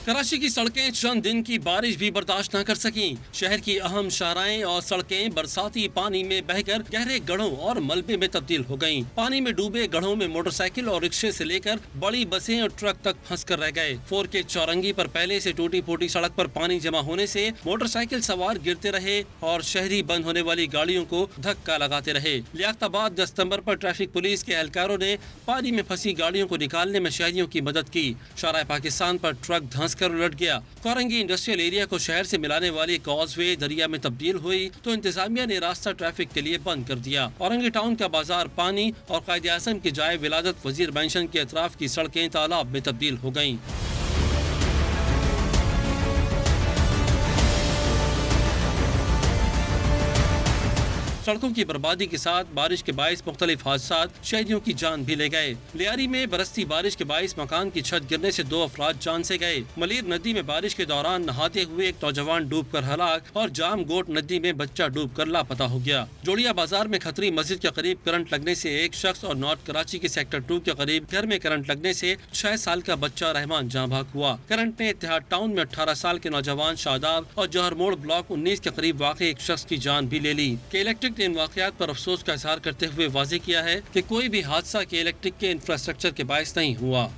कराची की सड़कें चंद दिन की बारिश भी बर्दाश्त न कर सकीं। शहर की अहम शाहराएं और सड़कें बरसाती पानी में बहकर गहरे गढ़ों और मलबे में तब्दील हो गईं। पानी में डूबे गढ़ों में मोटरसाइकिल और रिक्शे से लेकर बड़ी बसें और ट्रक तक फंस कर रह गए। फोर के चौरंगी पर पहले से टूटी फूटी सड़क पर पानी जमा होने से मोटरसाइकिल सवार गिरते रहे और शहरी बंद होने वाली गाड़ियों को धक्का लगाते रहे। लियाकताबाद 10 सितंबर पर ट्रैफिक पुलिस के एहलकारों ने पानी में फंसी गाड़ियों को निकालने में शहरियों की मदद की। शाहराए पाकिस्तान पर ट्रक धंस कर उलट गया। कोरंगी इंडस्ट्रियल एरिया को शहर से मिलाने वाली कॉजवे दरिया में तब्दील हुई तो इंतजामिया ने रास्ता ट्रैफिक के लिए बंद कर दिया। औरंगी टाउन का बाजार पानी और कायदे आज़म की जाए विलादत वजीर मेंशन के अतराफ की सड़कें तालाब में तब्दील हो गईं। सड़कों की बर्बादी के साथ बारिश के बाइस मुख्तलिफ हादसात शहरियों की जान भी ले गए। लियारी में बरसती बारिश के बाइस मकान की छत गिरने से 2 अफराद जान से गए। मलीर नदी में बारिश के दौरान नहाते हुए एक नौजवान डूबकर हलाक और जाम गोट नदी में बच्चा डूबकर लापता हो गया। जोड़िया बाजार में खतरी मस्जिद के करीब करंट लगने से एक शख्स और नॉर्थ कराची के सेक्टर 2 के करीब घर में करंट लगने से 6 साल का बच्चा रहमान जाँ भाग हुआ। करंट ने इत्तेहाद टाउन में 18 साल के नौजवान शादाब और जौहर मोड़ ब्लॉक 19 के करीब वाक़ एक शख्स की जान भी ले ली। इलेक्ट्रिक ने इन वाक़यात पर अफसोस का इजहार करते हुए वाज़ेह किया है कि कोई भी हादसा के इलेक्ट्रिक के इंफ्रास्ट्रक्चर के बायस नहीं हुआ।